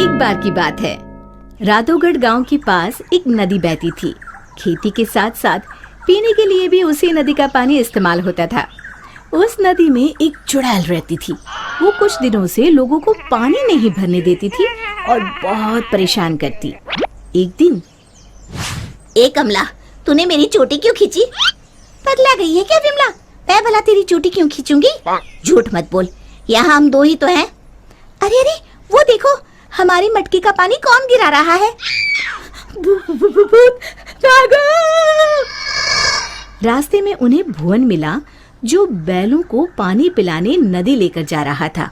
एक बार की बात है, राधोगढ़ गांव के पास एक नदी बहती थी। खेती के साथ साथ पीने के लिए भी उसी नदी का पानी इस्तेमाल होता था। उस नदी में एक चुड़ैल रहती थी। वो कुछ दिनों से लोगों को पानी नहीं भरने देती थी और बहुत परेशान करती। एक दिन, ए कमला, तूने मेरी चोटी क्यों खींची? पगला गई है क्या विमला? मैं भला तेरी चोटी क्यों खींचूंगी? झूठ मत बोल, यहाँ हम दो ही तो हैं। अरे अरे, वो देखो, हमारी मटकी का पानी कौन गिरा रहा है? रास्ते में उन्हें भुवन मिला, जो बैलों को पानी पिलाने नदी लेकर जा रहा था।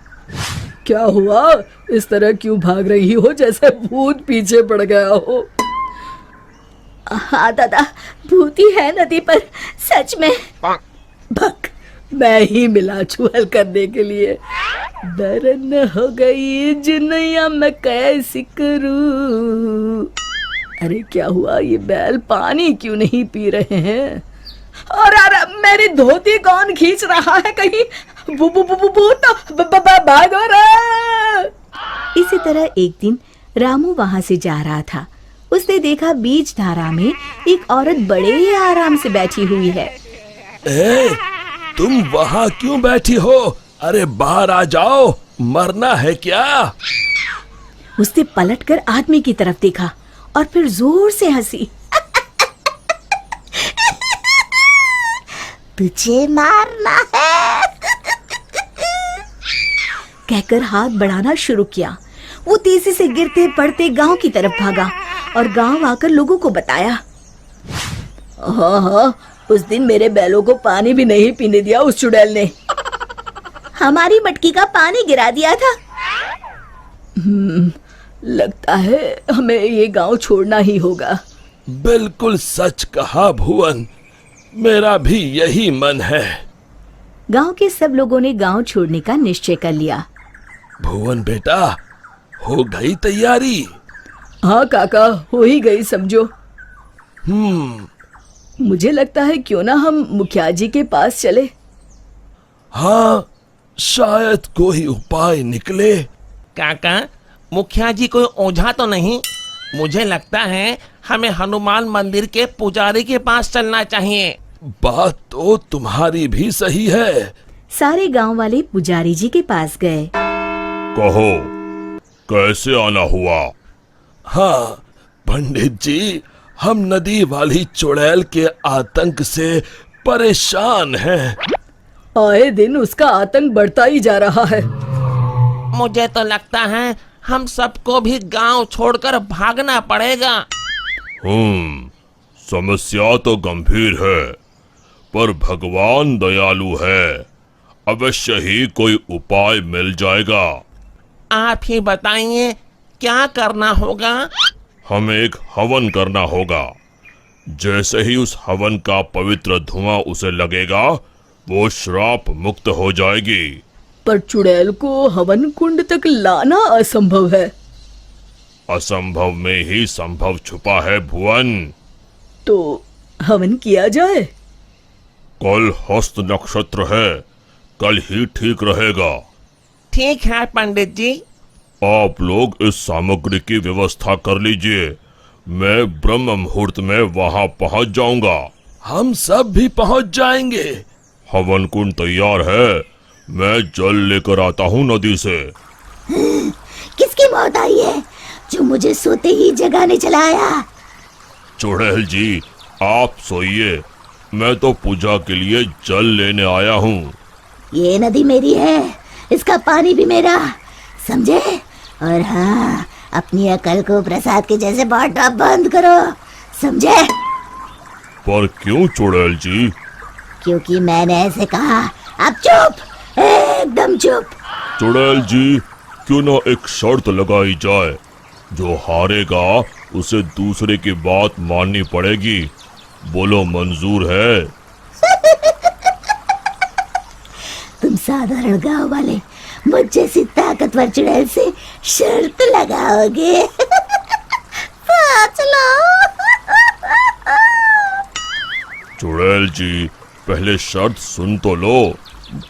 क्या हुआ? इस तरह क्यों भाग रही हो जैसे भूत पीछे पड़ गया हो? हाँ दादा, भूती है नदी पर, सच में। भक, मैं ही मिला चुहल करने के लिए। दरन हो गई जिनैया मैं कैसी करूं। अरे क्या हुआ, ये बैल पानी क्यों नहीं पी रहे हैं? और अरे मेरी धोती कौन खींच रहा है? कहीं भूत भागो रे। इसी तरह एक दिन रामू वहाँ से जा रहा था। उसने देखा बीच धारा में एक औरत बड़े ही आराम से बैठी हुई है। तुम वहाँ क्यों बैठी हो? अरे बाहर आ जाओ, मरना है क्या? उसने पलटकर आदमी की तरफ देखा और फिर जोर से हंसी। तुझे मारना है कहकर हाथ बढ़ाना शुरू किया। वो तेजी से गिरते पड़ते गांव की तरफ भागा और गांव आकर लोगों को बताया। हाँ, उस दिन मेरे बैलों को पानी भी नहीं पीने दिया उस चुड़ैल ने। हमारी मटकी का पानी गिरा दिया था। लगता है हमें ये गांव छोड़ना ही होगा। बिल्कुल सच कहा भुवन, मेरा भी यही मन है। गांव के सब लोगों ने गांव छोड़ने का निश्चय कर लिया। भुवन बेटा, हो गई तैयारी? हाँ काका, हो ही गई समझो। मुझे लगता है क्यों ना हम मुखिया जी के पास चले। हाँ, शायद कोई उपाय निकले। काका, मुखिया जी कोई ओझा तो नहीं? मुझे लगता है हमें हनुमान मंदिर के पुजारी के पास चलना चाहिए। बात तो तुम्हारी भी सही है। सारे गांव वाले पुजारी जी के पास गए। कहो, कैसे आना हुआ? हाँ पंडित जी, हम नदी वाली चुड़ैल के आतंक से परेशान हैं। आए दिन उसका आतंक बढ़ता ही जा रहा है। मुझे तो लगता है हम सबको भी गांव छोड़कर भागना पड़ेगा। समस्या तो गंभीर है, पर भगवान दयालु है। अवश्य ही कोई उपाय मिल जाएगा। आप ही बताइए, क्या करना होगा? हमें एक हवन करना होगा। जैसे ही उस हवन का पवित्र धुआं उसे लगेगा, वो श्राप मुक्त हो जाएगी। पर चुड़ैल को हवन कुंड तक लाना असंभव है। असंभव में ही संभव छुपा है भुवन। तो हवन किया जाए। कल हस्त नक्षत्र है, कल ही ठीक रहेगा। ठीक है पंडित जी। आप लोग इस सामग्री की व्यवस्था कर लीजिए। मैं ब्रह्म मुहूर्त में वहां पहुंच जाऊंगा। हम सब भी पहुंच जाएंगे। हवन कुंड तैयार है, मैं जल लेकर आता हूँ नदी से। किसकी मौत आई है जो मुझे सोते ही जगाने चला आया? चुड़ैल जी, आप सोइए, मैं तो पूजा के लिए जल लेने आया हूँ। ये नदी मेरी है, इसका पानी भी मेरा, समझे? और हाँ, अपनी अकल को प्रसाद के जैसे बांटना बंद करो, समझे? पर क्यों चुड़ैल जी? क्योंकि मैंने ऐसे कहा। अब चुप, एकदम चुप। चुड़ैल जी, क्यों ना एक शर्त लगाई जाए। जो हारेगा उसे दूसरे की बात माननी पड़ेगी। बोलो, मंजूर है? तुम साधारण गांव वाले मुझ जैसी ताकतवर चुड़ैल से शर्त लगाओगे? चलो। चुड़ैल जी, पहले शर्त सुन तो लो।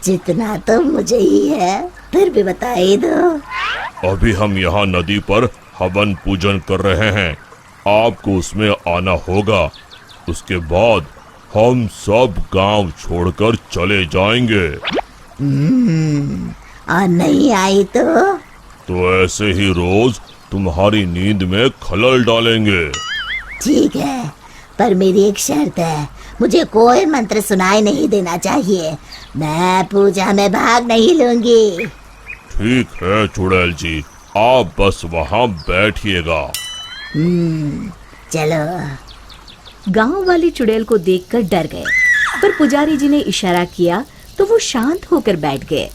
जितना तो मुझे ही है, फिर भी बता ही दो। अभी हम यहाँ नदी पर हवन पूजन कर रहे हैं, आपको उसमें आना होगा। उसके बाद हम सब गांव छोड़कर चले जाएंगे। और नहीं आई तो ऐसे ही रोज तुम्हारी नींद में खलल डालेंगे। ठीक है, पर मेरी एक शर्त है, मुझे कोई मंत्र सुनाई नहीं देना चाहिए। मैं पूजा में भाग नहीं लूंगी। ठीक है चुड़ैल जी, आप बस वहाँ बैठिएगा। चलो। गांव वाले चुड़ैल को देखकर डर गए, पर पुजारी जी ने इशारा किया तो वो शांत होकर बैठ गए।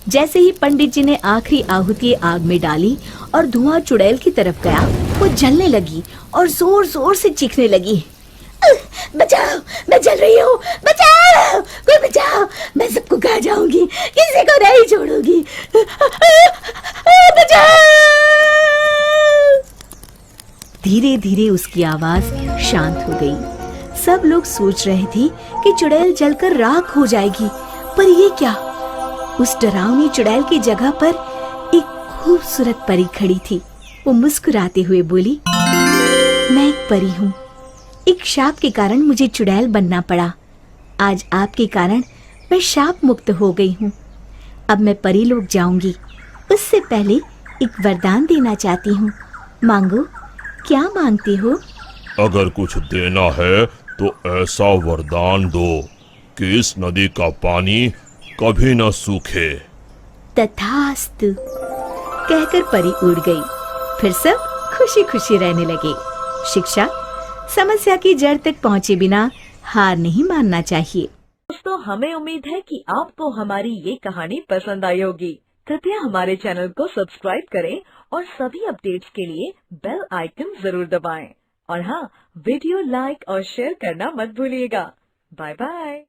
जैसे ही पंडित जी ने आखिरी आहुति आग में डाली और धुआं चुड़ैल की तरफ गया, वो जलने लगी और जोर जोर से चीखने लगी। बचाओ, मैं जल रही हूँ, बचाओ, कोई बचाओ, मैं सबको खा जाऊंगी, किसी को नहीं छोड़ूंगी, बचाओ। धीरे धीरे उसकी आवाज शांत हो गई। सब लोग सोच रहे थे कि चुड़ैल जलकर राख हो जाएगी, पर ये क्या? उस डरावनी चुड़ैल की जगह पर एक खूबसूरत परी खड़ी थी। वो मुस्कुराते हुए बोली, मैं एक परी हूँ। एक शाप के कारण मुझे चुड़ैल बनना पड़ा। आज आपके कारण मैं शाप मुक्त हो गई हूँ। अब मैं परी लोग जाऊंगी। उससे पहले एक वरदान देना चाहती हूँ। मांगो, क्या मांगती हो? अगर कुछ देना है तो ऐसा वरदान दो कि इस नदी का पानी कभी न सूखे। तथास्तु कहकर परी उड़ गई। फिर सब खुशी खुशी रहने लगे। शिक्षा, समस्या की जड़ तक पहुँचे बिना हार नहीं मानना चाहिए। दोस्तों, हमें उम्मीद है कि आपको हमारी ये कहानी पसंद आई होगी। कृपया हमारे चैनल को सब्सक्राइब करें और सभी अपडेट्स के लिए बेल आइकन जरूर दबाएं। और हाँ, वीडियो लाइक और शेयर करना मत भूलिएगा। Bye bye.